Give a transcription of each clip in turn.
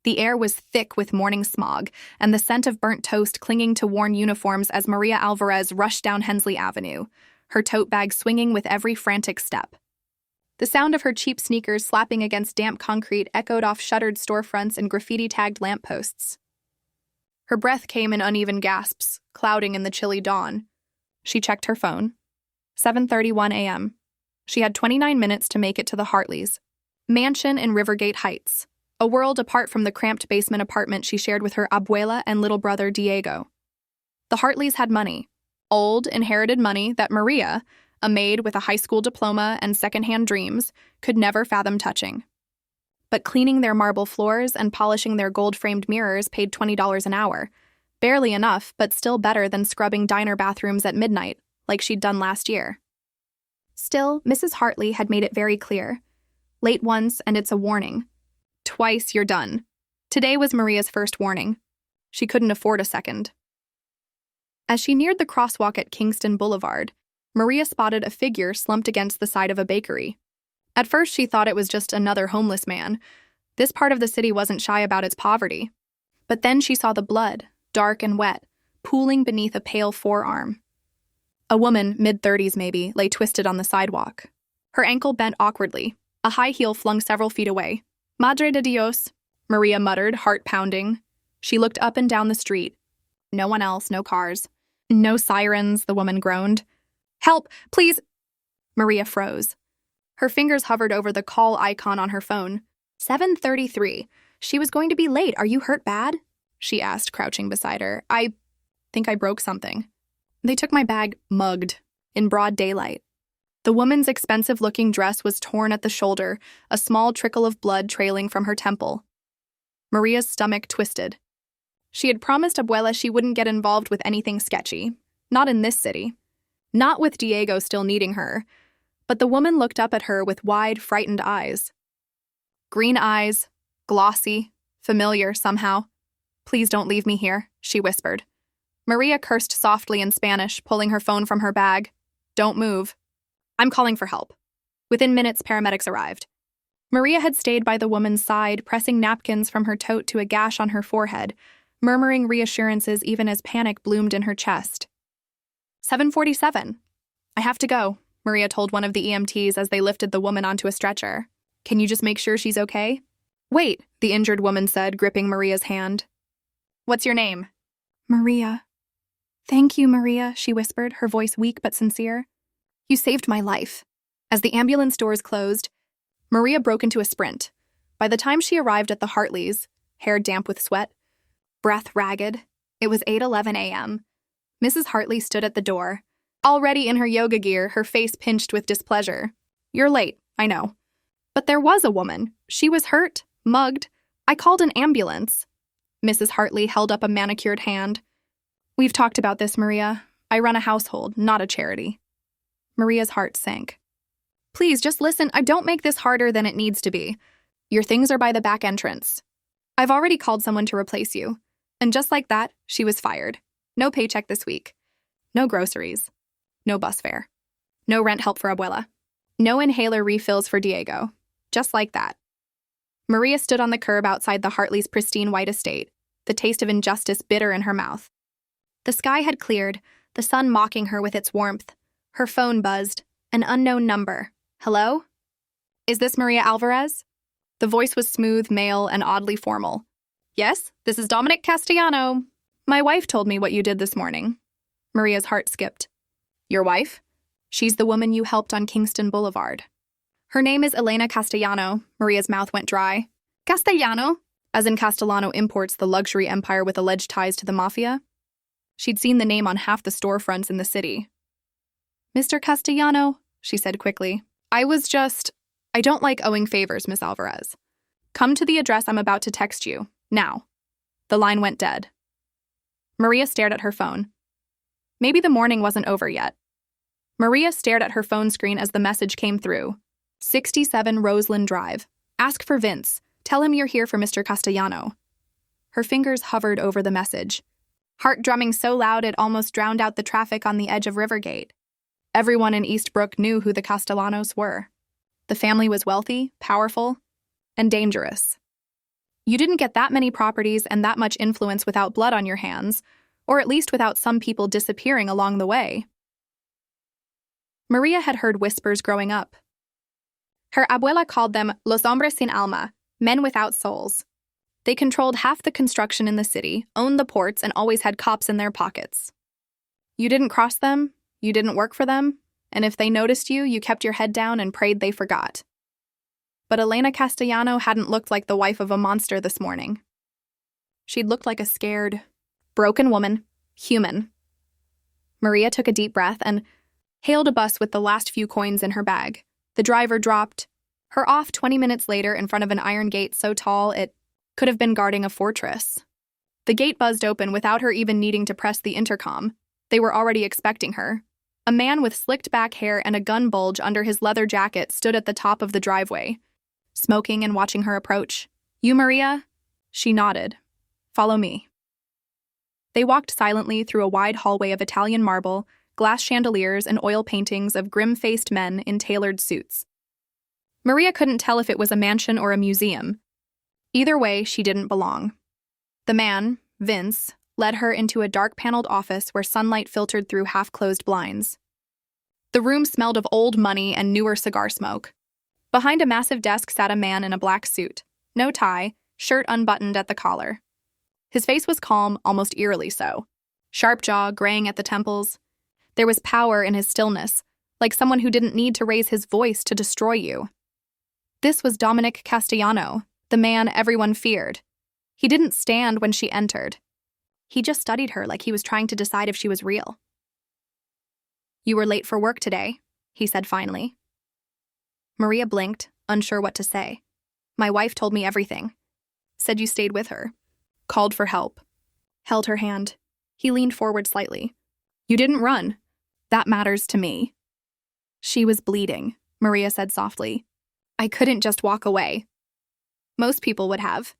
The air was thick with morning smog, and the scent of burnt toast clinging to worn uniforms as Maria Alvarez rushed down Hensley Avenue, her tote bag swinging with every frantic step. The sound of her cheap sneakers slapping against damp concrete echoed off shuttered storefronts and graffiti-tagged lampposts. Her breath came in uneven gasps, clouding in the chilly dawn. She checked her phone. 7:31 a.m. She had 29 minutes to make it to the Hartleys' mansion in Rivergate Heights, a world apart from the cramped basement apartment she shared with her abuela and little brother Diego. The Hartleys had money, old, inherited money that Maria, a maid with a high school diploma and secondhand dreams, could never fathom touching. But cleaning their marble floors and polishing their gold-framed mirrors paid $20 an hour, barely enough, but still better than scrubbing diner bathrooms at midnight, like she'd done last year. Still, Mrs. Hartley had made it very clear. Late once, and it's a warning. Twice, you're done. Today was Maria's first warning. She couldn't afford a second. As she neared the crosswalk at Kingston Boulevard, Maria spotted a figure slumped against the side of a bakery. At first, she thought it was just another homeless man. This part of the city wasn't shy about its poverty. But then she saw the blood, dark and wet, pooling beneath a pale forearm. A woman, mid-30s maybe, lay twisted on the sidewalk. Her ankle bent awkwardly. A high heel flung several feet away. "Madre de Dios," Maria muttered, heart pounding. She looked up and down the street. No one else, no cars. No sirens, the woman groaned. "Help, please!" Maria froze. Her fingers hovered over the call icon on her phone. 7:33. She was going to be late. "Are you hurt bad?" she asked, crouching beside her. "I think I broke something." They took my bag, mugged, in broad daylight. The woman's expensive-looking dress was torn at the shoulder, a small trickle of blood trailing from her temple. Maria's stomach twisted. She had promised Abuela she wouldn't get involved with anything sketchy. Not in this city. Not with Diego still needing her. But the woman looked up at her with wide, frightened eyes. Green eyes, glossy, familiar somehow. "Please don't leave me here," she whispered. Maria cursed softly in Spanish, pulling her phone from her bag. "Don't move. I'm calling for help." Within minutes, paramedics arrived. Maria had stayed by the woman's side, pressing napkins from her tote to a gash on her forehead, murmuring reassurances even as panic bloomed in her chest. 7:47. "I have to go," Maria told one of the EMTs as they lifted the woman onto a stretcher. "Can you just make sure she's okay?" "Wait," the injured woman said, gripping Maria's hand. "What's your name?" "Maria." "Thank you, Maria," she whispered, her voice weak but sincere. "You saved my life." As the ambulance doors closed, Maria broke into a sprint. By the time she arrived at the Hartleys', hair damp with sweat, breath ragged, it was 8:11 a.m. Mrs. Hartley stood at the door, already in her yoga gear, her face pinched with displeasure. "You're late, I know. But there was a woman. She was hurt, mugged. I called an ambulance." Mrs. Hartley held up a manicured hand. "We've talked about this, Maria. I run a household, not a charity." Maria's heart sank. "Please, just listen. I don't make this harder than it needs to be. Your things are by the back entrance. I've already called someone to replace you." And just like that, she was fired. No paycheck this week. No groceries. No bus fare. No rent help for Abuela. No inhaler refills for Diego. Just like that. Maria stood on the curb outside the Hartleys' pristine white estate, the taste of injustice bitter in her mouth. The sky had cleared, the sun mocking her with its warmth. Her phone buzzed. An unknown number. "Hello? Is this Maria Alvarez?" The voice was smooth, male, and oddly formal. "Yes, this is Dominic Castellano. My wife told me what you did this morning." Maria's heart skipped. "Your wife?" "She's the woman you helped on Kingston Boulevard." "Her name is Elena Castellano." Maria's mouth went dry. "Castellano?" As in Castellano Imports, the luxury empire with alleged ties to the Mafia. She'd seen the name on half the storefronts in the city. "Mr. Castellano," she said quickly, I don't like owing favors, Miss Alvarez. Come to the address I'm about to text you, now." The line went dead. Maria stared at her phone. Maybe the morning wasn't over yet. Maria stared at her phone screen as the message came through. 67 Roseland Drive. Ask for Vince. Tell him you're here for Mr. Castellano. Her fingers hovered over the message. Heart drumming so loud it almost drowned out the traffic on the edge of Rivergate. Everyone in Eastbrook knew who the Castellanos were. The family was wealthy, powerful, and dangerous. You didn't get that many properties and that much influence without blood on your hands, or at least without some people disappearing along the way. Maria had heard whispers growing up. Her abuela called them los hombres sin alma, men without souls. They controlled half the construction in the city, owned the ports, and always had cops in their pockets. You didn't cross them, you didn't work for them, and if they noticed you, you kept your head down and prayed they forgot. But Elena Castellano hadn't looked like the wife of a monster this morning. She'd looked like a scared, broken woman, human. Maria took a deep breath and hailed a bus with the last few coins in her bag. The driver dropped her off 20 minutes later in front of an iron gate so tall it could have been guarding a fortress. The gate buzzed open without her even needing to press the intercom. They were already expecting her. A man with slicked back hair and a gun bulge under his leather jacket stood at the top of the driveway, smoking and watching her approach. "You, Maria?" She nodded. "Follow me." They walked silently through a wide hallway of Italian marble, glass chandeliers, and oil paintings of grim-faced men in tailored suits. Maria couldn't tell if it was a mansion or a museum. Either way, she didn't belong. The man, Vince, led her into a dark-paneled office where sunlight filtered through half-closed blinds. The room smelled of old money and newer cigar smoke. Behind a massive desk sat a man in a black suit, no tie, shirt unbuttoned at the collar. His face was calm, almost eerily so. Sharp jaw, graying at the temples. There was power in his stillness, like someone who didn't need to raise his voice to destroy you. This was Dominic Castellano, the man everyone feared. He didn't stand when she entered. He just studied her like he was trying to decide if she was real. "You were late for work today," he said finally. Maria blinked, unsure what to say. "My wife told me everything. Said you stayed with her. Called for help." Held her hand. He leaned forward slightly. "You didn't run. That matters to me." "She was bleeding," Maria said softly. "I couldn't just walk away. Most people would have."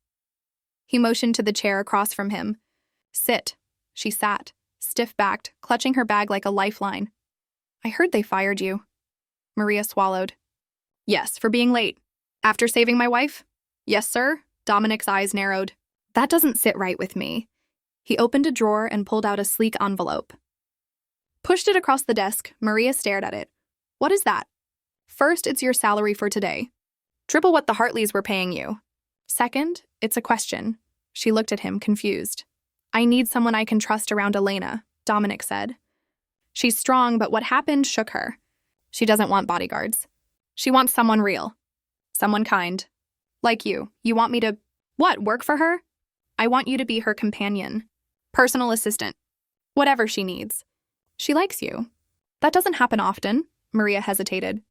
He motioned to the chair across from him. "Sit." She sat, stiff-backed, clutching her bag like a lifeline. "I heard they fired you." Maria swallowed. "Yes, for being late. After saving my wife?" "Yes, sir." Dominic's eyes narrowed. "That doesn't sit right with me." He opened a drawer and pulled out a sleek envelope. Pushed it across the desk, Maria stared at it. "What is that?" "First, it's your salary for today. Triple what the Hartleys were paying you. Second, it's a question." She looked at him, confused. "I need someone I can trust around Elena," Dominic said. "She's strong, but what happened shook her. She doesn't want bodyguards. She wants someone real. Someone kind. Like you. You want me to, what, work for her? I want you to be her companion. Personal assistant. Whatever she needs. She likes you." "That doesn't happen often," Maria hesitated.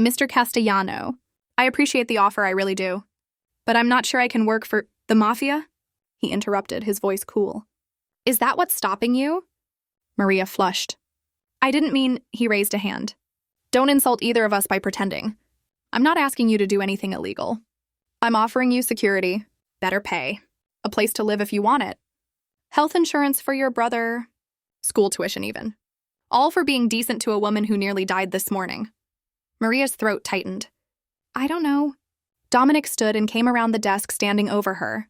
"Mr. Castellano, I appreciate the offer, I really do. But I'm not sure I can work for the Mafia?" He interrupted, his voice cool. "Is that what's stopping you?" Maria flushed. "I didn't mean," he raised a hand. "Don't insult either of us by pretending. I'm not asking you to do anything illegal. I'm offering you security, better pay, a place to live if you want it, health insurance for your brother, school tuition even. All for being decent to a woman who nearly died this morning." Maria's throat tightened. "I don't know." Dominic stood and came around the desk, standing over her.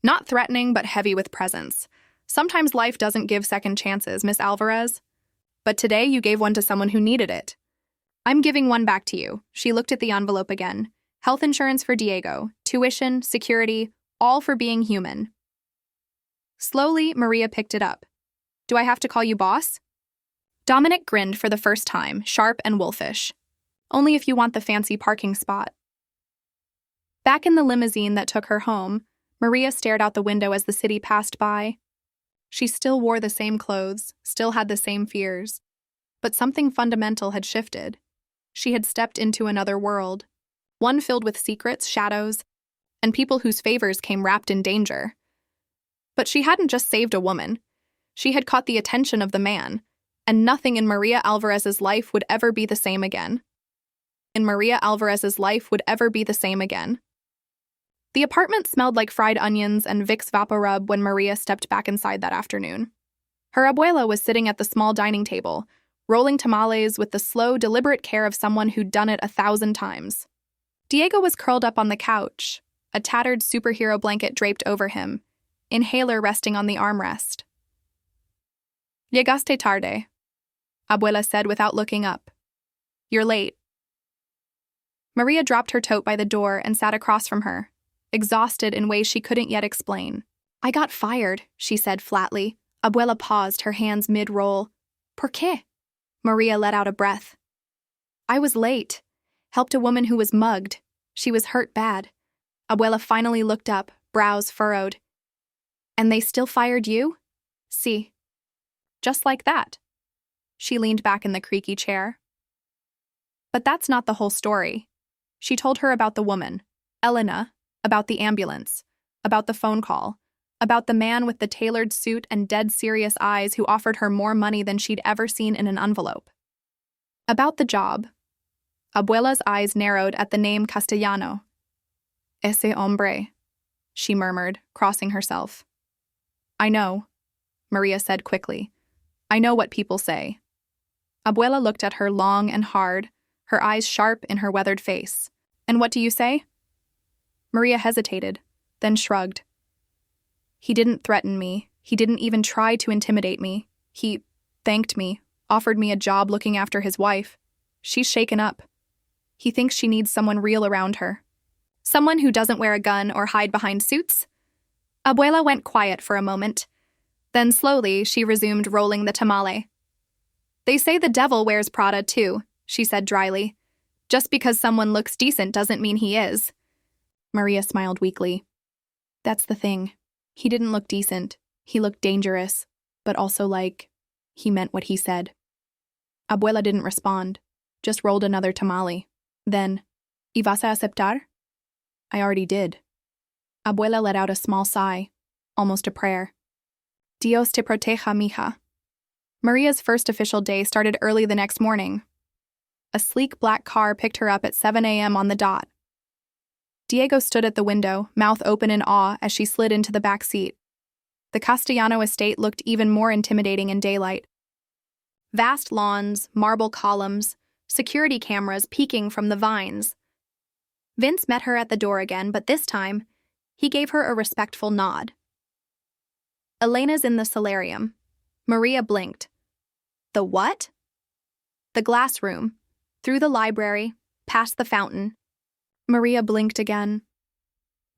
Not threatening, but heavy with presence. "Sometimes life doesn't give second chances, Miss Alvarez. But today you gave one to someone who needed it. I'm giving one back to you." She looked at the envelope again. "Health insurance for Diego, tuition, security, all for being human." Slowly, Maria picked it up. "Do I have to call you boss?" Dominic grinned for the first time, sharp and wolfish. "Only if you want the fancy parking spot." Back in the limousine that took her home, Maria stared out the window as the city passed by. She still wore the same clothes, still had the same fears. But something fundamental had shifted. She had stepped into another world, one filled with secrets, shadows, and people whose favors came wrapped in danger. But she hadn't just saved a woman. She had caught the attention of the man, and nothing in Maria Alvarez's life would ever be the same again. Maria Alvarez's life would ever be the same again. The apartment smelled like fried onions and Vicks VapoRub when Maria stepped back inside that afternoon. Her abuela was sitting at the small dining table, rolling tamales with the slow, deliberate care of someone who'd done it 1,000 times. Diego was curled up on the couch, a tattered superhero blanket draped over him, inhaler resting on the armrest. Llegaste tarde, Abuela said without looking up. You're late. Maria dropped her tote by the door and sat across from her, exhausted in ways she couldn't yet explain. I got fired, she said flatly. Abuela paused, her hands mid-roll. ¿Por qué? Maria let out a breath. I was late. Helped a woman who was mugged. She was hurt bad. Abuela finally looked up, brows furrowed. And they still fired you? Sí. Just like that. She leaned back in the creaky chair. But that's not the whole story. She told her about the woman, Elena, about the ambulance, about the phone call, about the man with the tailored suit and dead serious eyes who offered her more money than she'd ever seen in an envelope. About the job. Abuela's eyes narrowed at the name Castellano. Ese hombre, she murmured, crossing herself. I know, Maria said quickly. I know what people say. Abuela looked at her long and hard, her eyes sharp in her weathered face. And what do you say? Maria hesitated, then shrugged. He didn't threaten me. He didn't even try to intimidate me. He thanked me, offered me a job looking after his wife. She's shaken up. He thinks she needs someone real around her. Someone who doesn't wear a gun or hide behind suits? Abuela went quiet for a moment. Then slowly, she resumed rolling the tamale. They say the devil wears Prada too, she said dryly. Just because someone looks decent doesn't mean he is. Maria smiled weakly. That's the thing. He didn't look decent. He looked dangerous, but also like he meant what he said. Abuela didn't respond, just rolled another tamale. Then, ¿Y vas a aceptar? I already did. Abuela let out a small sigh, almost a prayer. Dios te proteja, mija. Maria's first official day started early the next morning. A sleek black car picked her up at 7 a.m. on the dot. Diego stood at the window, mouth open in awe as she slid into the back seat. The Castellano estate looked even more intimidating in daylight. Vast lawns, marble columns, security cameras peeking from the vines. Vince met her at the door again, but this time, he gave her a respectful nod. Elena's in the solarium. Maria blinked. The what? The glass room. Through the library, past the fountain. Maria blinked again.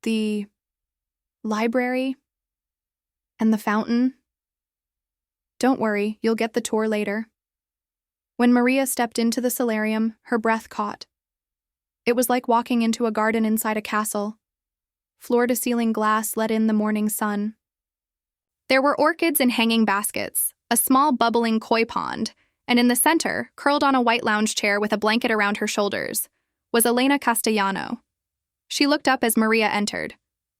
The library? And the fountain? Don't worry, you'll get the tour later. When Maria stepped into the solarium, her breath caught. It was like walking into a garden inside a castle. Floor-to-ceiling glass let in the morning sun. There were orchids in hanging baskets, a small bubbling koi pond, and in the center, curled on a white lounge chair with a blanket around her shoulders, was Elena Castellano. She looked up as Maria entered.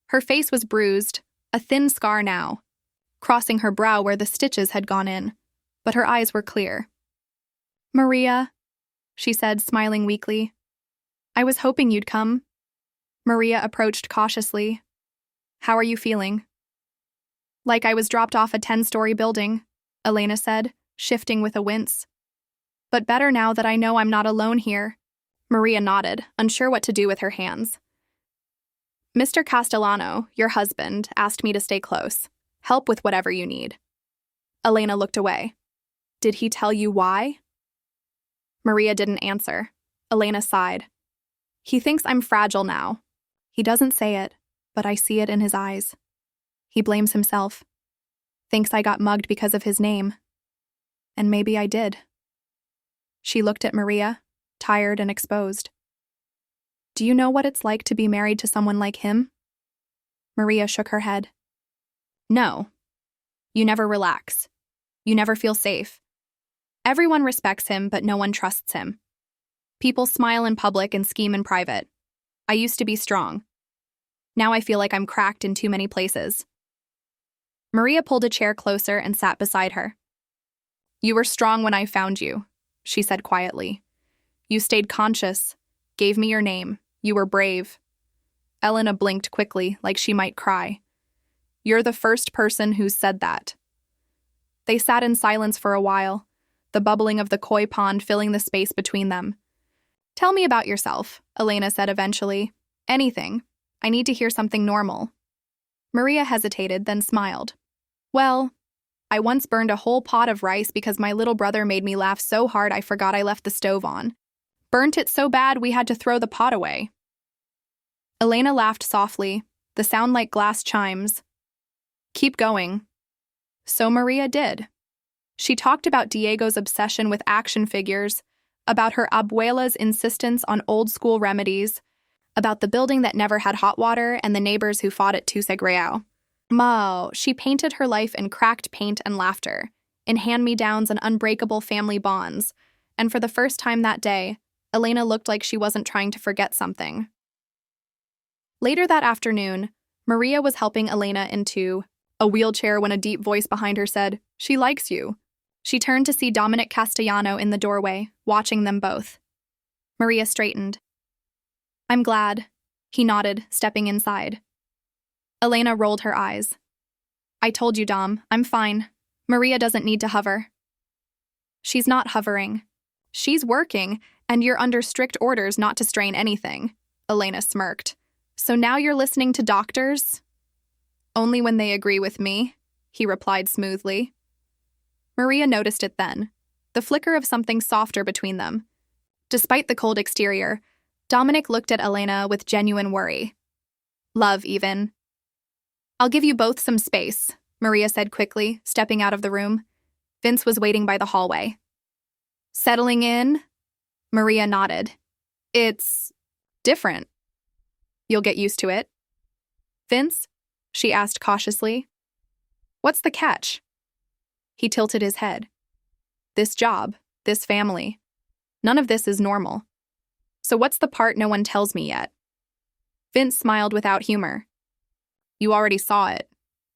Her face was bruised, a thin scar now, crossing her brow where the stitches had gone in, but her eyes were clear. Maria, she said, smiling weakly. I was hoping you'd come. Maria approached cautiously. How are you feeling? Like I was dropped off a 10-story building, Elena said, shifting with a wince. But better now that I know I'm not alone here. Maria nodded, unsure what to do with her hands. Mr. Castellano, your husband, asked me to stay close. Help with whatever you need. Elena looked away. Did he tell you why? Maria didn't answer. Elena sighed. He thinks I'm fragile now. He doesn't say it, but I see it in his eyes. He blames himself. Thinks I got mugged because of his name. And maybe I did. She looked at Maria, tired and exposed. Do you know what it's like to be married to someone like him? Maria shook her head. No. You never relax. You never feel safe. Everyone respects him, but no one trusts him. People smile in public and scheme in private. I used to be strong. Now I feel like I'm cracked in too many places. Maria pulled a chair closer and sat beside her. You were strong when I found you, she said quietly. You stayed conscious, gave me your name. You were brave. Elena blinked quickly, like she might cry. You're the first person who's said that. They sat in silence for a while, the bubbling of the koi pond filling the space between them. Tell me about yourself, Elena said eventually. Anything. I need to hear something normal. Maria hesitated, then smiled. Well, I once burned a whole pot of rice because my little brother made me laugh so hard I forgot I left the stove on. Burnt it so bad we had to throw the pot away. Elena laughed softly, the sound like glass chimes. Keep going. So Maria did. She talked about Diego's obsession with action figures, about her abuela's insistence on old-school remedies, about the building that never had hot water and the neighbors who fought at Tusegrao. She painted her life in cracked paint and laughter, in hand-me-downs and unbreakable family bonds, and for the first time that day, Elena looked like she wasn't trying to forget something. Later that afternoon, Maria was helping Elena into a wheelchair when a deep voice behind her said, "She likes you." She turned to see Dominic Castellano in the doorway, watching them both. Maria straightened. "I'm glad," he nodded, stepping inside. Elena rolled her eyes. "I told you, Dom, I'm fine. Maria doesn't need to hover." "She's not hovering. She's working, and you're under strict orders not to strain anything," Elena smirked. "So now you're listening to doctors?" "Only when they agree with me," he replied smoothly. Maria noticed it then, the flicker of something softer between them. Despite the cold exterior, Dominic looked at Elena with genuine worry. Love, even. "I'll give you both some space," Maria said quickly, stepping out of the room. Vince was waiting by the hallway. "Settling in?" Maria nodded. "It's different. You'll get used to it." "Vince?" she asked cautiously. "What's the catch?" He tilted his head. "This job, this family. None of this is normal. So what's the part no one tells me yet?" Vince smiled without humor. "You already saw it.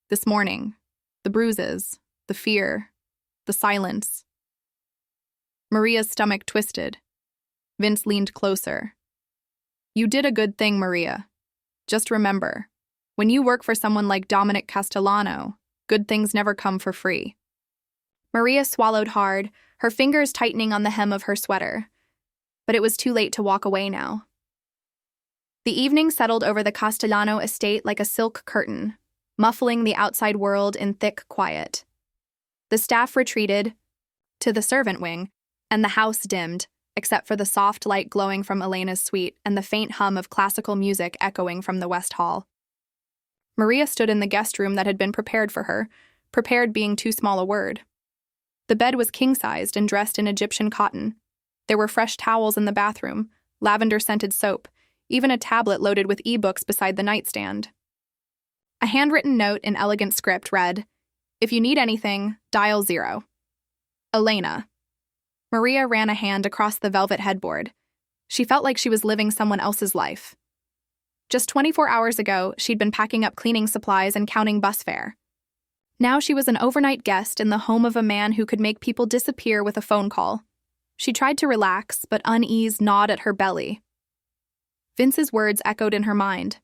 This morning. The bruises, the fear, the silence." Maria's stomach twisted. Vince leaned closer. "You did a good thing, Maria. Just remember, when you work for someone like Dominic Castellano, good things never come for free." Maria swallowed hard, her fingers tightening on the hem of her sweater. But it was too late to walk away now. The evening settled over the Castellano estate like a silk curtain, muffling the outside world in thick quiet. The staff retreated to the servant wing, and the house dimmed, except for the soft light glowing from Elena's suite and the faint hum of classical music echoing from the West Hall. Maria stood in the guest room that had been prepared for her, prepared being too small a word. The bed was king-sized and dressed in Egyptian cotton. There were fresh towels in the bathroom, lavender-scented soap, even a tablet loaded with e-books beside the nightstand. A handwritten note in elegant script read, "If you need anything, dial 0. Elena." Maria ran a hand across the velvet headboard. She felt like she was living someone else's life. Just 24 hours ago, she'd been packing up cleaning supplies and counting bus fare. Now she was an overnight guest in the home of a man who could make people disappear with a phone call. She tried to relax, but unease gnawed at her belly. Vince's words echoed in her mind.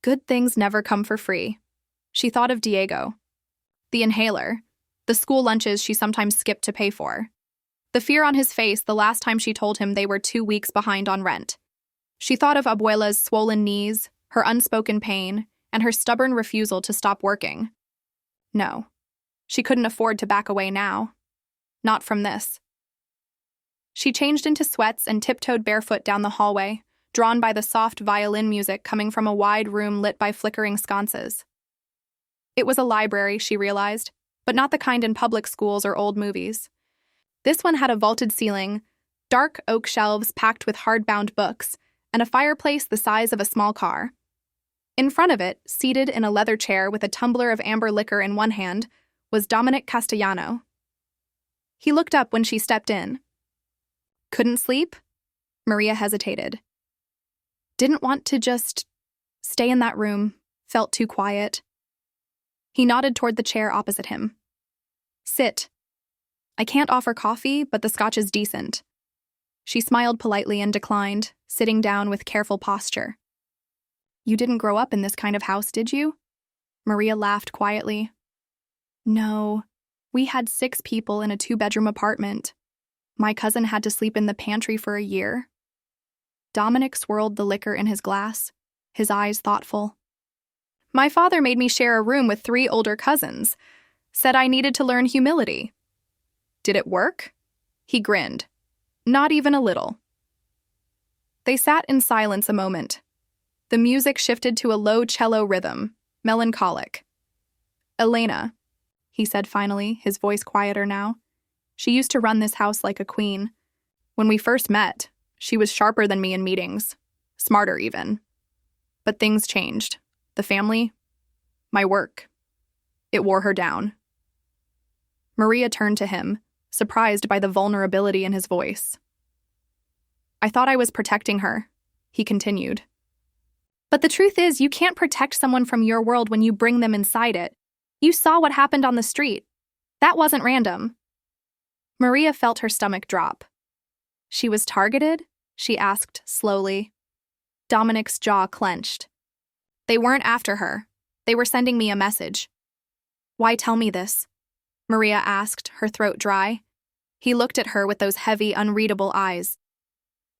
Good things never come for free. She thought of Diego. The inhaler. The school lunches she sometimes skipped to pay for. The fear on his face the last time she told him they were 2 weeks behind on rent. She thought of Abuela's swollen knees, her unspoken pain, and her stubborn refusal to stop working. No. She couldn't afford to back away now. Not from this. She changed into sweats and tiptoed barefoot down the hallway, drawn by the soft violin music coming from a wide room lit by flickering sconces. It was a library, she realized, but not the kind in public schools or old movies. This one had a vaulted ceiling, dark oak shelves packed with hardbound books, and a fireplace the size of a small car. In front of it, seated in a leather chair with a tumbler of amber liquor in one hand, was Dominic Castellano. He looked up when she stepped in. Couldn't sleep? Maria hesitated. Didn't want to just stay in that room, felt too quiet. He nodded toward the chair opposite him. Sit. I can't offer coffee, but the scotch is decent. She smiled politely and declined, sitting down with careful posture. You didn't grow up in this kind of house, did you? Maria laughed quietly. No, we had 6 people in a 2-bedroom apartment. My cousin had to sleep in the pantry for a year. Dominic swirled the liquor in his glass. his eyes thoughtful. My father made me share a room with 3 older cousins, said I needed to learn humility. Did it work? He grinned. Not even a little. They sat in silence a moment. The music shifted to a low cello rhythm, melancholic. Elena, he said finally, his voice quieter now. She used to run this house like a queen. When we first met, she was sharper than me in meetings, smarter even. But things changed. The family, my work. It wore her down. Maria turned to him, surprised by the vulnerability in his voice. I thought I was protecting her, he continued. But the truth is, you can't protect someone from your world when you bring them inside it. You saw what happened on the street. That wasn't random. Maria felt her stomach drop. She was targeted? She asked slowly. Dominic's jaw clenched. They weren't after her. They were sending me a message. Why tell me this? Maria asked, her throat dry. He looked at her with those heavy, unreadable eyes.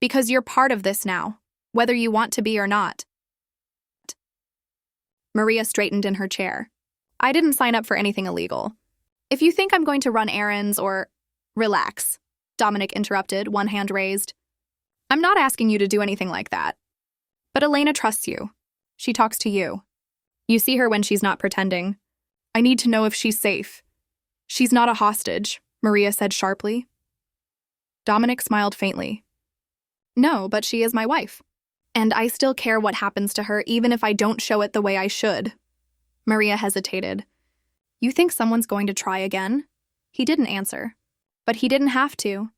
Because you're part of this now, whether you want to be or not. Maria straightened in her chair. I didn't sign up for anything illegal. If you think I'm going to run errands or... Relax, Dominic interrupted, one hand raised. I'm not asking you to do anything like that. But Elena trusts you. She talks to you. You see her when she's not pretending. I need to know if she's safe. She's not a hostage, Maria said sharply. Dominic smiled faintly. No, but she is my wife. And I still care what happens to her even if I don't show it the way I should. Maria hesitated. You think someone's going to try again? He didn't answer. But he didn't have to.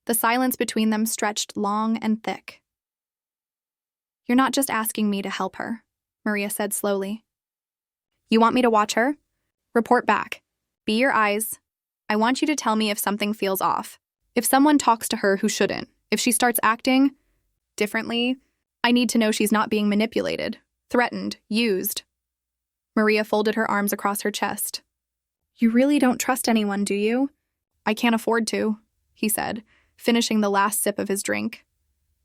The silence between them stretched long and thick. You're not just asking me to help her, Maria said slowly. You want me to watch her? Report back. Be your eyes. I want you to tell me if something feels off. If someone talks to her who shouldn't. If she starts acting differently, I need to know she's not being manipulated, threatened, used. Maria folded her arms across her chest. You really don't trust anyone, do you? I can't afford to, he said, finishing the last sip of his drink.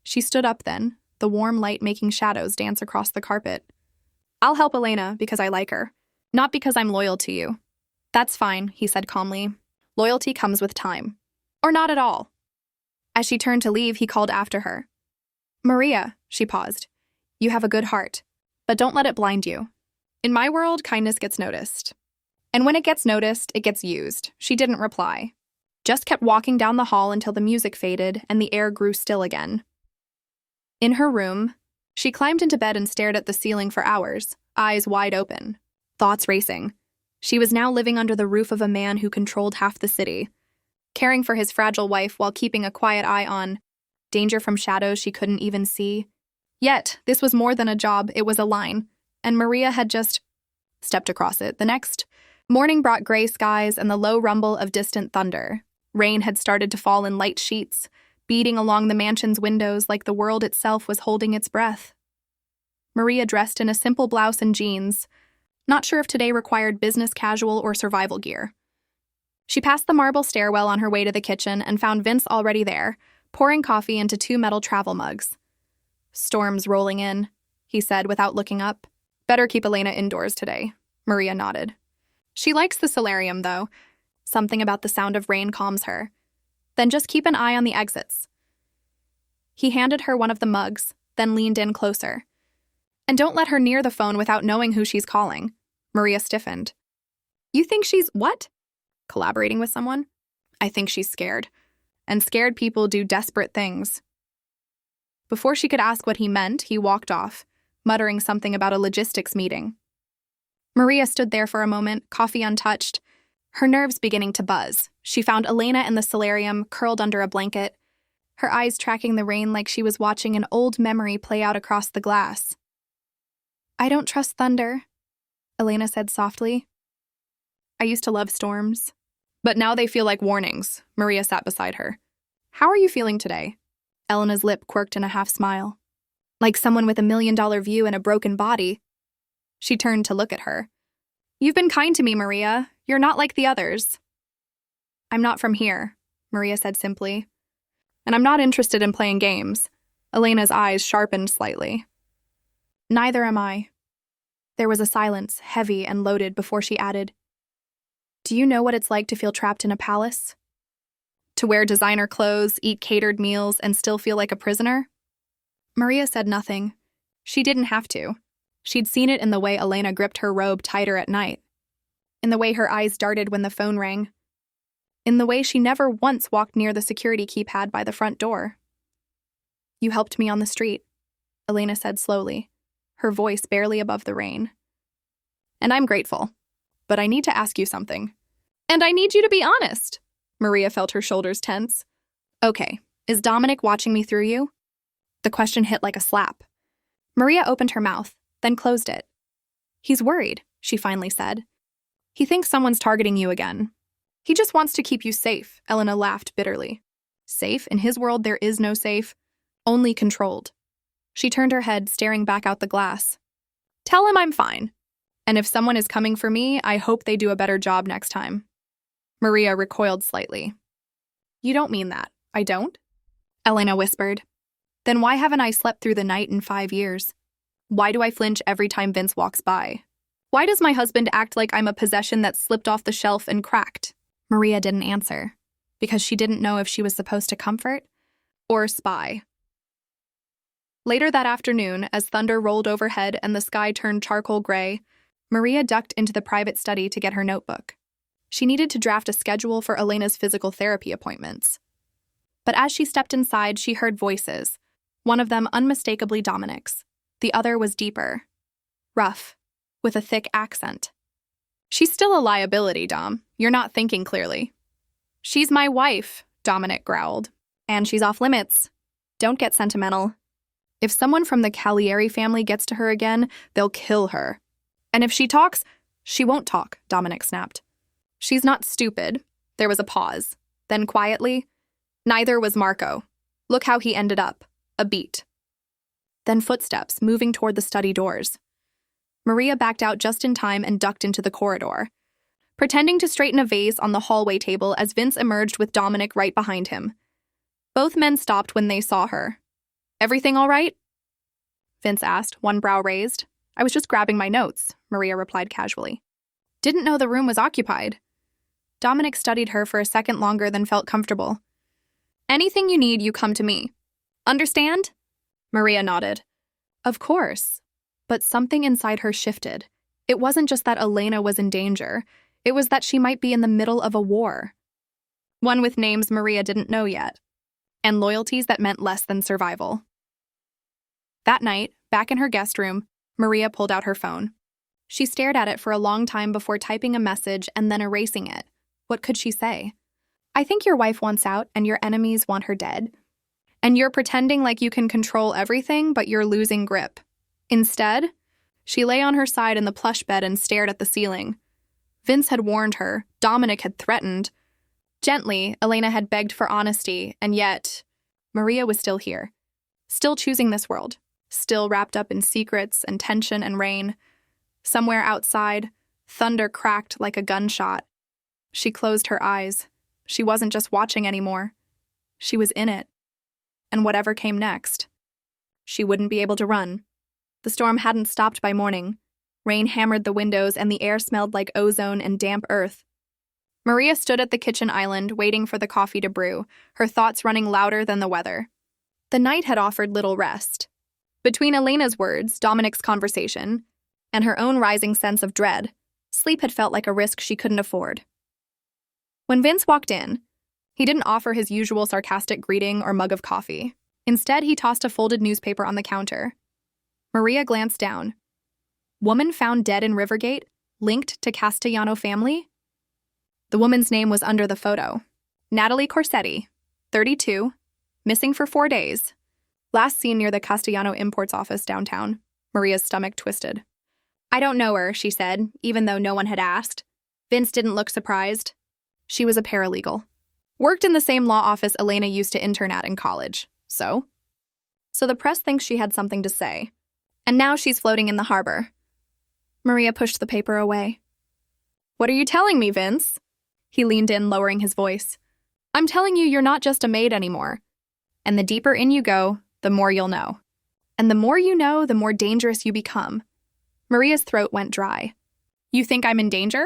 She stood up then, the warm light making shadows dance across the carpet. I'll help Elena because I like her, not because I'm loyal to you. That's fine, he said calmly. Loyalty comes with time. Or not at all. As she turned to leave, he called after her. Maria, she paused. You have a good heart, but don't let it blind you. In my world, kindness gets noticed. And when it gets noticed, it gets used. She didn't reply. Just kept walking down the hall until the music faded and the air grew still again. In her room, she climbed into bed and stared at the ceiling for hours, eyes wide open, thoughts racing. She was now living under the roof of a man who controlled half the city, caring for his fragile wife while keeping a quiet eye on danger from shadows she couldn't even see. Yet, this was more than a job, it was a line, and Maria had just stepped across it. The next morning brought gray skies and the low rumble of distant thunder. Rain had started to fall in light sheets, beating along the mansion's windows like the world itself was holding its breath. Maria dressed in a simple blouse and jeans, not sure if today required business casual or survival gear. She passed the marble stairwell on her way to the kitchen and found Vince already there, pouring coffee into 2 metal travel mugs. Storm's rolling in, he said without looking up. Better keep Elena indoors today, Maria nodded. She likes the solarium, though. Something about the sound of rain calms her. Then just keep an eye on the exits. He handed her one of the mugs, then leaned in closer. And don't let her near the phone without knowing who she's calling. Maria stiffened. You think she's what? Collaborating with someone? I think she's scared. And scared people do desperate things. Before she could ask what he meant, he walked off, muttering something about a logistics meeting. Maria stood there for a moment, coffee untouched, her nerves beginning to buzz. She found Elena in the solarium, curled under a blanket, her eyes tracking the rain like she was watching an old memory play out across the glass. I don't trust thunder, Elena said softly. I used to love storms. But now they feel like warnings. Maria sat beside her. How are you feeling today? Elena's lip quirked in a half smile. Like someone with $1 million view and a broken body. She turned to look at her. You've been kind to me, Maria. You're not like the others. I'm not from here, Maria said simply. And I'm not interested in playing games. Elena's eyes sharpened slightly. Neither am I. There was a silence, heavy and loaded, before she added, Do you know what it's like to feel trapped in a palace? To wear designer clothes, eat catered meals, and still feel like a prisoner? Maria said nothing. She didn't have to. She'd seen it in the way Elena gripped her robe tighter at night, in the way her eyes darted when the phone rang, in the way she never once walked near the security keypad by the front door. You helped me on the street, Elena said slowly, her voice barely above the rain. And I'm grateful, but I need to ask you something. And I need you to be honest. Maria felt her shoulders tense. Okay, is Dominic watching me through you? The question hit like a slap. Maria opened her mouth, then closed it. He's worried, she finally said. He thinks someone's targeting you again. He just wants to keep you safe, Elena laughed bitterly. Safe? In his world, there is no safe. Only controlled. She turned her head, staring back out the glass. Tell him I'm fine. And if someone is coming for me, I hope they do a better job next time. Maria recoiled slightly. You don't mean that. I don't? Elena whispered. Then why haven't I slept through the night in 5 years? Why do I flinch every time Vince walks by? Why does my husband act like I'm a possession that slipped off the shelf and cracked? Maria didn't answer, because she didn't know if she was supposed to comfort or spy. Later that afternoon, as thunder rolled overhead and the sky turned charcoal gray, Maria ducked into the private study to get her notebook. She needed to draft a schedule for Elena's physical therapy appointments. But as she stepped inside, she heard voices, one of them unmistakably Dominic's. The other was deeper, rough, with a thick accent. She's still a liability, Dom. You're not thinking clearly. She's my wife, Dominic growled. And she's off limits. Don't get sentimental. If someone from the Cagliari family gets to her again, they'll kill her. And if she talks, she won't talk, Dominic snapped. She's not stupid. There was a pause. Then quietly, neither was Marco. Look how he ended up. A beat. Then footsteps moving toward the study doors. Maria backed out just in time and ducked into the corridor, pretending to straighten a vase on the hallway table as Vince emerged with Dominic right behind him. Both men stopped when they saw her. Everything all right? Vince asked, one brow raised. I was just grabbing my notes, Maria replied casually. Didn't know the room was occupied. Dominic studied her for a second longer than felt comfortable. Anything you need, you come to me. Understand? Maria nodded. Of course. But something inside her shifted. It wasn't just that Elena was in danger. It was that she might be in the middle of a war. One with names Maria didn't know yet. And loyalties that meant less than survival. That night, back in her guest room, Maria pulled out her phone. She stared at it for a long time before typing a message and then erasing it. What could she say? I think your wife wants out and your enemies want her dead. And you're pretending like you can control everything, but you're losing grip. Instead, she lay on her side in the plush bed and stared at the ceiling. Vince had warned her, Dominic had threatened. Gently, Elena had begged for honesty, and yet, Maria was still here. Still choosing this world. Still wrapped up in secrets and tension and rain. Somewhere outside, thunder cracked like a gunshot. She closed her eyes. She wasn't just watching anymore. She was in it. And whatever came next, she wouldn't be able to run. The storm hadn't stopped by morning. Rain hammered the windows and the air smelled like ozone and damp earth. Maria stood at the kitchen island, waiting for the coffee to brew, her thoughts running louder than the weather. The night had offered little rest. Between Elena's words, Dominic's conversation, and her own rising sense of dread, sleep had felt like a risk she couldn't afford. When Vince walked in, he didn't offer his usual sarcastic greeting or mug of coffee. Instead, he tossed a folded newspaper on the counter. Maria glanced down. Woman found dead in Rivergate, linked to Castellano family? The woman's name was under the photo. Natalie Corsetti, 32, missing for 4 days. Last seen near the Castellano Imports office downtown. Maria's stomach twisted. I don't know her, she said, even though no one had asked. Vince didn't look surprised. She was a paralegal. Worked in the same law office Elena used to intern at in college. So the press thinks she had something to say. And now she's floating in the harbor. Maria pushed the paper away. What are you telling me, Vince? He leaned in, lowering his voice. I'm telling you you're not just a maid anymore. And the deeper in you go, the more you'll know. And the more you know, the more dangerous you become. Maria's throat went dry. You think I'm in danger?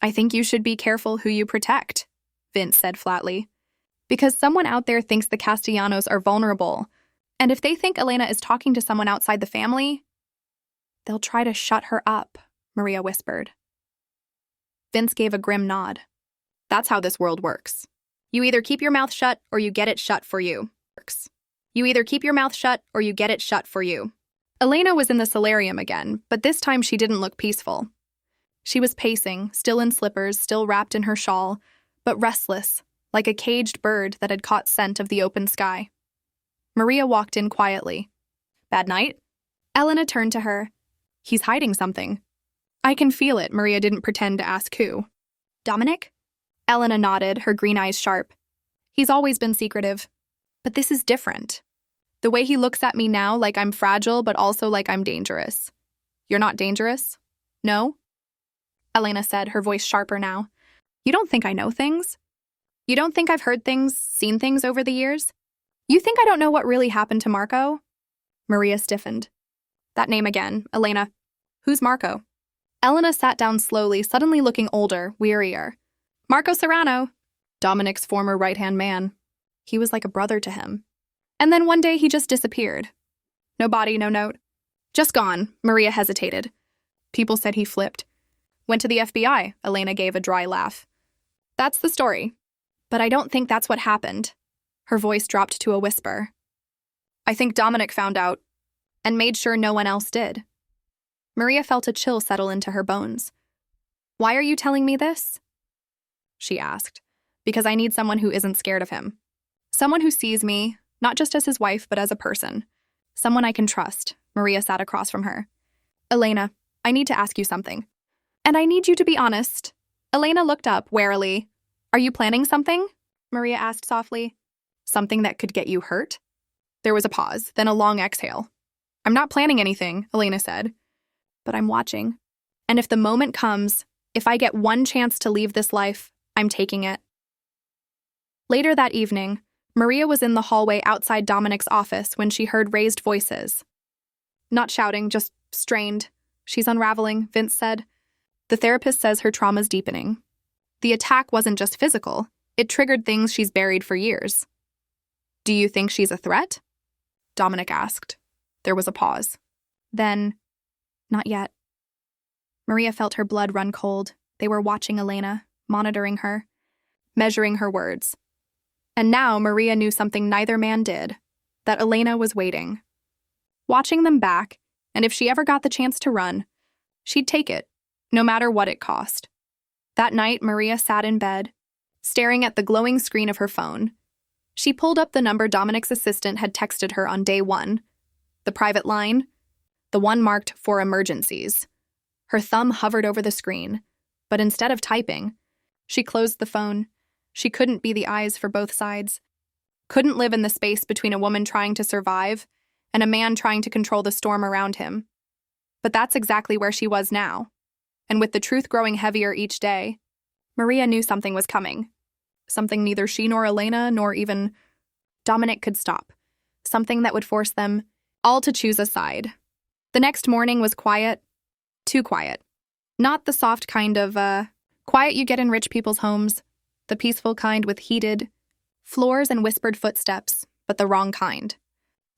I think you should be careful who you protect, Vince said flatly. Because someone out there thinks the Castellanos are vulnerable. And if they think Elena is talking to someone outside the family, they'll try to shut her up, Maria whispered. Vince gave a grim nod. That's how this world works. You either keep your mouth shut or you get it shut for you. You either keep your mouth shut or you get it shut for you. Elena was in the solarium again, but this time she didn't look peaceful. She was pacing, still in slippers, still wrapped in her shawl, but restless, like a caged bird that had caught scent of the open sky. Maria walked in quietly. Bad night? Elena turned to her. He's hiding something. I can feel it, Maria didn't pretend to ask who. Dominic? Elena nodded, her green eyes sharp. He's always been secretive. But this is different. The way he looks at me now, like I'm fragile, but also like I'm dangerous. You're not dangerous? No? Elena said, her voice sharper now. You don't think I know things? You don't think I've heard things, seen things over the years? You think I don't know what really happened to Marco? Maria stiffened. That name again, Elena. Who's Marco? Elena sat down slowly, suddenly looking older, wearier. Marco Serrano, Dominic's former right-hand man. He was like a brother to him. And then one day he just disappeared. No body, no note. Just gone, Maria hesitated. People said he flipped. Went to the FBI, Elena gave a dry laugh. That's the story. But I don't think that's what happened. Her voice dropped to a whisper. I think Dominic found out, and made sure no one else did. Maria felt a chill settle into her bones. Why are you telling me this? She asked. Because I need someone who isn't scared of him. Someone who sees me, not just as his wife, but as a person. Someone I can trust. Maria sat across from her. Elena, I need to ask you something. And I need you to be honest. Elena looked up warily. Are you planning something? Maria asked softly. Something that could get you hurt? There was a pause, then a long exhale. I'm not planning anything, Elena said. But I'm watching. And if the moment comes, if I get one chance to leave this life, I'm taking it. Later that evening, Maria was in the hallway outside Dominic's office when she heard raised voices. Not shouting, just strained. She's unraveling, Vince said. The therapist says her trauma's deepening. The attack wasn't just physical. It triggered things she's buried for years. Do you think she's a threat? Dominic asked. There was a pause. Then, not yet. Maria felt her blood run cold. They were watching Elena, monitoring her, measuring her words. And now Maria knew something neither man did, that Elena was waiting. Watching them back, and if she ever got the chance to run, she'd take it, no matter what it cost. That night, Maria sat in bed, staring at the glowing screen of her phone. She pulled up the number Dominic's assistant had texted her on day one, the private line, the one marked for emergencies. Her thumb hovered over the screen, but instead of typing, she closed the phone. She couldn't be the eyes for both sides. Couldn't live in the space between a woman trying to survive and a man trying to control the storm around him. But that's exactly where she was now. And with the truth growing heavier each day, Maria knew something was coming. Something neither she nor Elena nor even Dominic could stop. Something that would force them all to choose a side. The next morning was quiet. Too quiet. Not the soft kind of, quiet you get in rich people's homes. The peaceful kind with heated floors and whispered footsteps, but the wrong kind.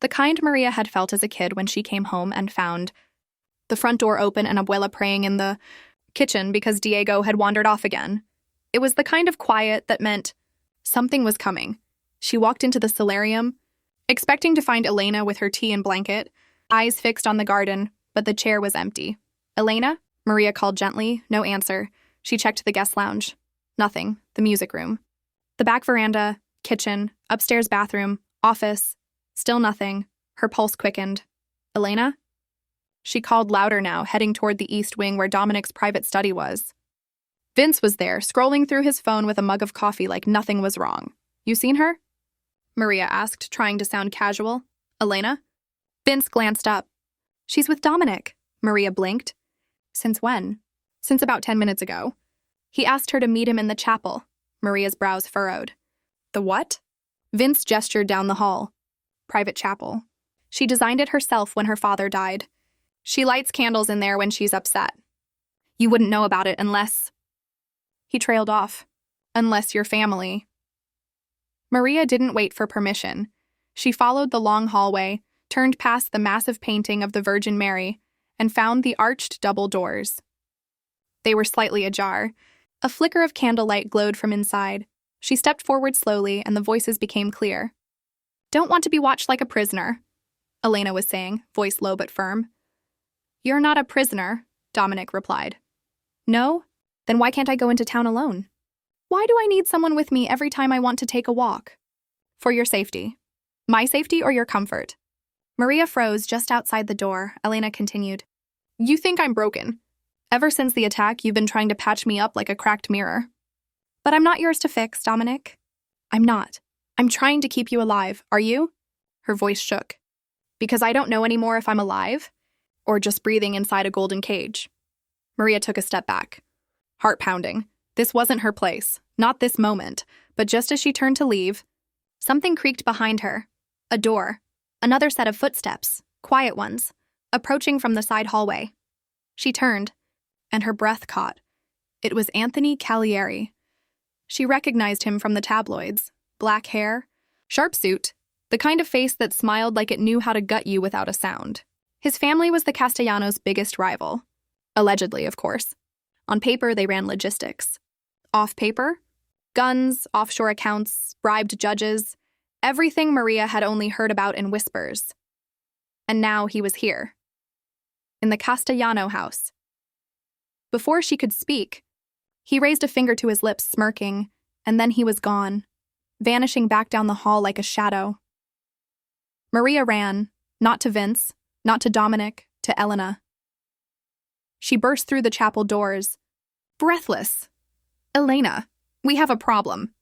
The kind Maria had felt as a kid when she came home and found the front door open and Abuela praying in the kitchen because Diego had wandered off again. It was the kind of quiet that meant something was coming. She walked into the solarium, expecting to find Elena with her tea and blanket, eyes fixed on the garden, but the chair was empty. Elena? Maria called gently. No answer. She checked the guest lounge. Nothing. The music room. The back veranda, kitchen, upstairs bathroom, office. Still nothing. Her pulse quickened. Elena? She called louder now, heading toward the east wing where Dominic's private study was. Vince was there, scrolling through his phone with a mug of coffee like nothing was wrong. You seen her? Maria asked, trying to sound casual. Elena? Vince glanced up. She's with Dominic. Maria blinked. Since when? Since about 10 minutes ago. He asked her to meet him in the chapel. Maria's brows furrowed. The what? Vince gestured down the hall. Private chapel. She designed it herself when her father died. She lights candles in there when she's upset. You wouldn't know about it unless... He trailed off. Unless your family. Maria didn't wait for permission. She followed the long hallway, turned past the massive painting of the Virgin Mary, and found the arched double doors. They were slightly ajar. A flicker of candlelight glowed from inside. She stepped forward slowly, and the voices became clear. Don't want to be watched like a prisoner, Elena was saying, voice low but firm. You're not a prisoner, Dominic replied. No? Then why can't I go into town alone? Why do I need someone with me every time I want to take a walk? For your safety. My safety or your comfort? Maria froze just outside the door. Elena continued. You think I'm broken. Ever since the attack, you've been trying to patch me up like a cracked mirror. But I'm not yours to fix, Dominic. I'm not. I'm trying to keep you alive. Are you? Her voice shook. Because I don't know anymore if I'm alive or just breathing inside a golden cage. Maria took a step back. Heart pounding. This wasn't her place. Not this moment. But just as she turned to leave, something creaked behind her. A door. Another set of footsteps. Quiet ones. Approaching from the side hallway. She turned, and her breath caught. It was Anthony Calieri. She recognized him from the tabloids. Black hair, sharp suit, the kind of face that smiled like it knew how to gut you without a sound. His family was the Castellanos' biggest rival. Allegedly, of course. On paper, they ran logistics. Off paper? Guns, offshore accounts, bribed judges, everything Maria had only heard about in whispers. And now he was here. In the Castellano house. Before she could speak, he raised a finger to his lips, smirking, and then he was gone, vanishing back down the hall like a shadow. Maria ran, not to Vince, not to Dominic, to Elena. She burst through the chapel doors, breathless. Elena, we have a problem.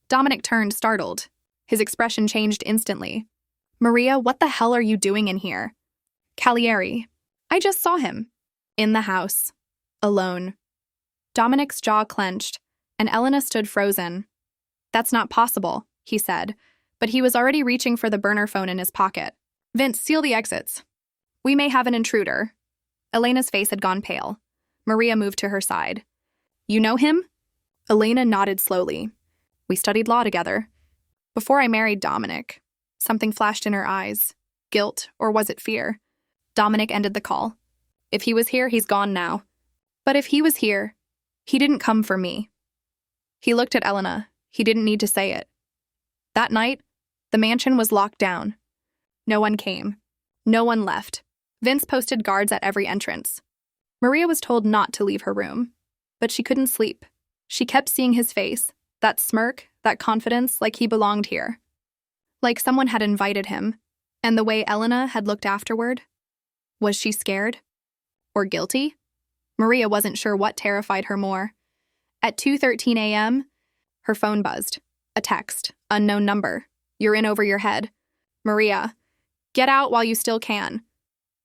Dominic turned, startled. His expression changed instantly. Maria, what the hell are you doing in here? Calieri. I just saw him. In the house. Alone. Dominic's jaw clenched, and Elena stood frozen. That's not possible, he said, but he was already reaching for the burner phone in his pocket. Vince, seal the exits. We may have an intruder. Elena's face had gone pale. Maria moved to her side. You know him? Elena nodded slowly. We studied law together. Before I married Dominic. Something flashed in her eyes. Guilt, or was it fear? Dominic ended the call. If he was here, he's gone now. But if he was here, he didn't come for me. He looked at Elena. He didn't need to say it. That night, the mansion was locked down. No one came. No one left. Vince posted guards at every entrance. Maria was told not to leave her room. But she couldn't sleep. She kept seeing his face, that smirk, that confidence, like he belonged here. Like someone had invited him. And the way Elena had looked afterward? Was she scared? Or guilty? Maria wasn't sure what terrified her more. At 2:13 a.m., her phone buzzed. A text. Unknown number. You're in over your head. Maria, get out while you still can.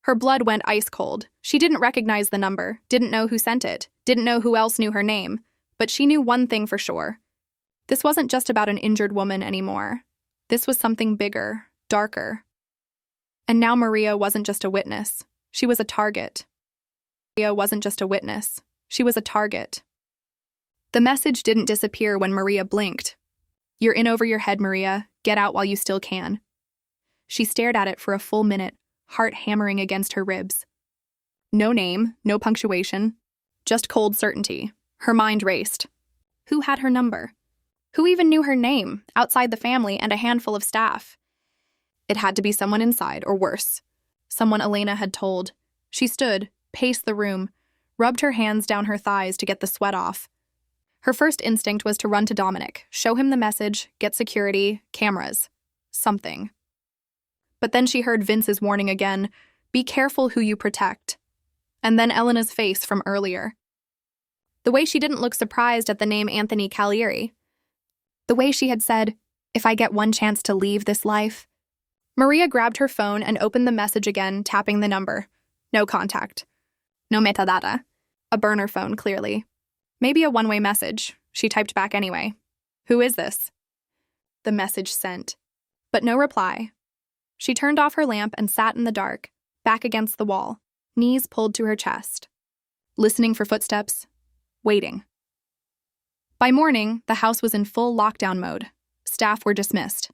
Her blood went ice cold. She didn't recognize the number, didn't know who sent it, didn't know who else knew her name. But she knew one thing for sure. This wasn't just about an injured woman anymore. This was something bigger, darker. And now Maria wasn't just a witness. She was a target. Maria wasn't just a witness. She was a target. The message didn't disappear when Maria blinked. You're in over your head, Maria. Get out while you still can. She stared at it for a full minute, heart hammering against her ribs. No name, no punctuation, just cold certainty. Her mind raced. Who had her number? Who even knew her name, outside the family and a handful of staff? It had to be someone inside, or worse. Someone Elena had told. She stood, paced the room, rubbed her hands down her thighs to get the sweat off. Her first instinct was to run to Dominic, show him the message, get security, cameras. Something. But then she heard Vince's warning again, be careful who you protect. And then Elena's face from earlier. The way she didn't look surprised at the name Anthony Calieri. The way she had said, if I get one chance to leave this life. Maria grabbed her phone and opened the message again, tapping the number. No contact. No metadata. A burner phone, clearly. Maybe a one-way message. She typed back anyway. Who is this? The message sent. But no reply. She turned off her lamp and sat in the dark, back against the wall, knees pulled to her chest, listening for footsteps, waiting. By morning, the house was in full lockdown mode. Staff were dismissed.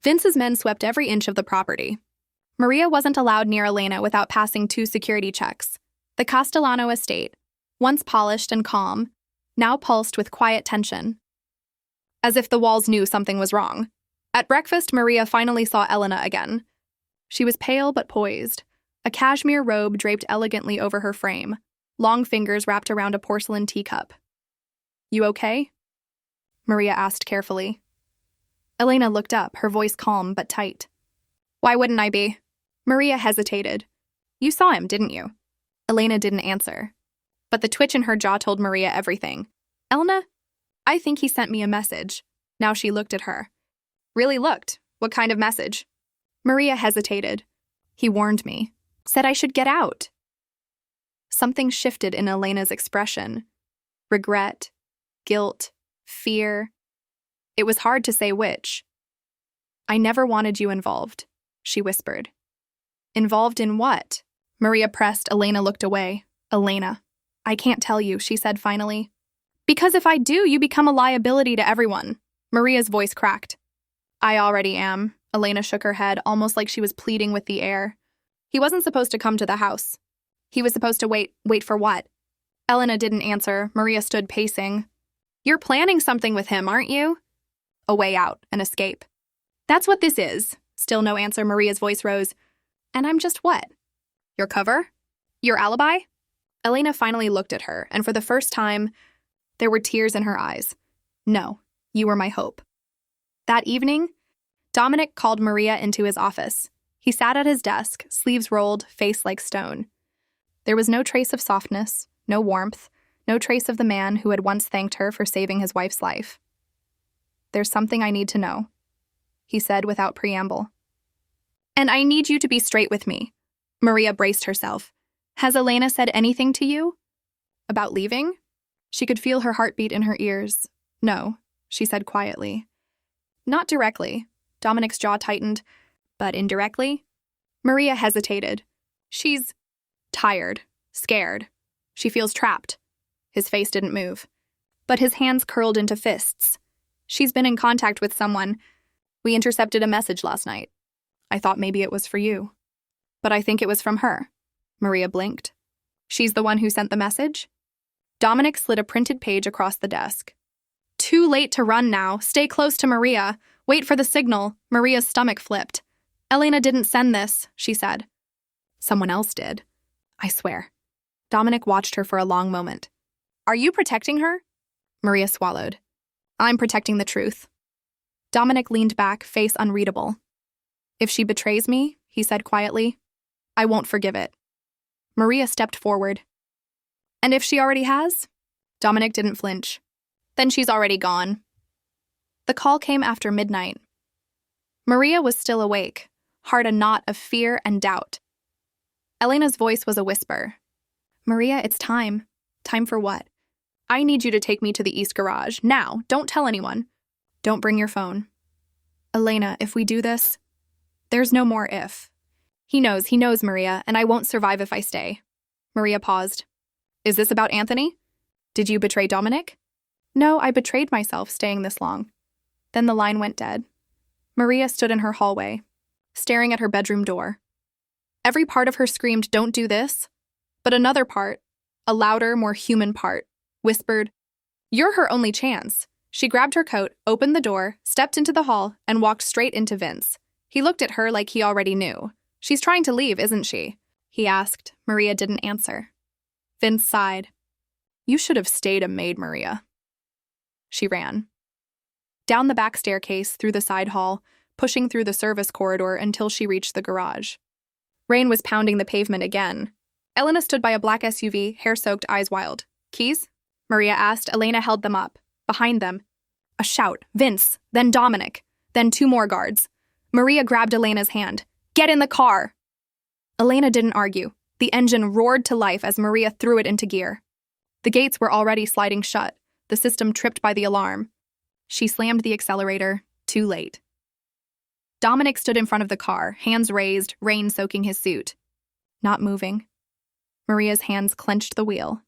Vince's men swept every inch of the property. Maria wasn't allowed near Elena without passing 2 security checks. The Castellano estate, once polished and calm, now pulsed with quiet tension. As if the walls knew something was wrong. At breakfast, Maria finally saw Elena again. She was pale but poised, a cashmere robe draped elegantly over her frame, long fingers wrapped around a porcelain teacup. "You okay?" Maria asked carefully. Elena looked up, her voice calm but tight. "Why wouldn't I be?" Maria hesitated. "You saw him, didn't you?" Elena didn't answer. But the twitch in her jaw told Maria everything. "Elena? I think he sent me a message." Now she looked at her. "Really looked? What kind of message?" Maria hesitated. "He warned me. Said I should get out." Something shifted in Elena's expression. Regret, guilt, fear. It was hard to say which. "I never wanted you involved," she whispered. "Involved in what?" Maria pressed. Elena looked away. "Elena, I can't tell you," she said finally. "Because if I do, you become a liability to everyone." Maria's voice cracked. "I already am." Elena shook her head, almost like she was pleading with the air. "He wasn't supposed to come to the house. He was supposed to wait for what?" Elena didn't answer. Maria stood pacing. "You're planning something with him, aren't you?" "A way out, an escape." "That's what this is." Still no answer. Maria's voice rose. "And I'm just what? Your cover? Your alibi?" Elena finally looked at her, and for the first time, there were tears in her eyes. "No, you were my hope." That evening, Dominic called Maria into his office. He sat at his desk, sleeves rolled, face like stone. There was no trace of softness, no warmth, no trace of the man who had once thanked her for saving his wife's life. "There's something I need to know," he said without preamble. "And I need you to be straight with me." Maria braced herself. "Has Elena said anything to you?" "About leaving?" She could feel her heartbeat in her ears. "No," she said quietly. "Not directly." Dominic's jaw tightened. "But indirectly?" Maria hesitated. "She's tired, scared. She feels trapped." His face didn't move, but his hands curled into fists. "She's been in contact with someone. We intercepted a message last night. I thought maybe it was for you. But I think it was from her." Maria blinked. "She's the one who sent the message?" Dominic slid a printed page across the desk. "Too late to run now. Stay close to Maria. Wait for the signal." Maria's stomach flipped. "Elena didn't send this," she said. "Someone else did. I swear." Dominic watched her for a long moment. "Are you protecting her?" Maria swallowed. "I'm protecting the truth." Dominic leaned back, face unreadable. "If she betrays me," he said quietly, "I won't forgive it." Maria stepped forward. "And if she already has?" Dominic didn't flinch. "Then she's already gone." The call came after midnight. Maria was still awake, heart a knot of fear and doubt. Elena's voice was a whisper. "Maria, it's time." "Time for what?" "I need you to take me to the East Garage. Now, don't tell anyone. Don't bring your phone." "Elena, if we do this..." "There's no more if." He knows, Maria, and I won't survive if I stay." Maria paused. "Is this about Anthony? Did you betray Dominic?" "No, I betrayed myself staying this long." Then the line went dead. Maria stood in her hallway, staring at her bedroom door. Every part of her screamed, "Don't do this." But another part, a louder, more human part, whispered, "You're her only chance." She grabbed her coat, opened the door, stepped into the hall, and walked straight into Vince. He looked at her like he already knew. "She's trying to leave, isn't she?" he asked. Maria didn't answer. Vince sighed. "You should have stayed a maid, Maria." She ran. Down the back staircase, through the side hall, pushing through the service corridor until she reached the garage. Rain was pounding the pavement again. Elena stood by a black SUV, hair-soaked, eyes wild. "Keys?" Maria asked. Elena held them up. Behind them, a shout. Vince, then Dominic, then 2 more guards. Maria grabbed Elena's hand. "Get in the car!" Elena didn't argue. The engine roared to life as Maria threw it into gear. The gates were already sliding shut, the system tripped by the alarm. She slammed the accelerator, too late. Dominic stood in front of the car, hands raised, rain soaking his suit. Not moving. Maria's hands clenched the wheel.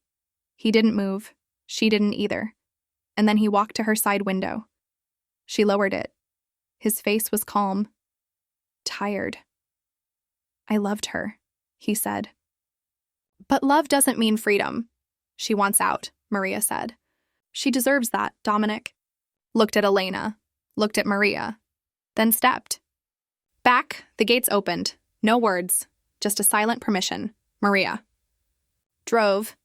He didn't move. She didn't either. And then he walked to her side window. She lowered it. His face was calm. Tired. I loved her, he said. But love doesn't mean freedom. She wants out, Maria said. She deserves that, Dominic. Looked at Elena, looked at Maria, then stepped. Back, the gates opened. No words, just a silent permission. Maria. Drove.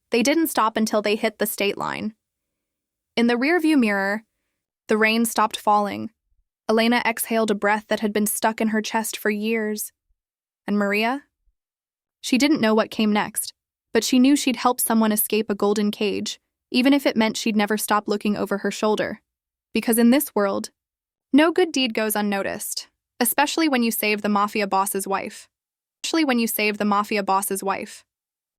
They didn't stop until they hit the state line. In the rearview mirror, the rain stopped falling. Elena exhaled a breath that had been stuck in her chest for years. And Maria? She didn't know what came next, but she knew she'd help someone escape a golden cage, even if it meant she'd never stop looking over her shoulder. Because in this world, no good deed goes unnoticed, especially when you save the Mafia boss's wife.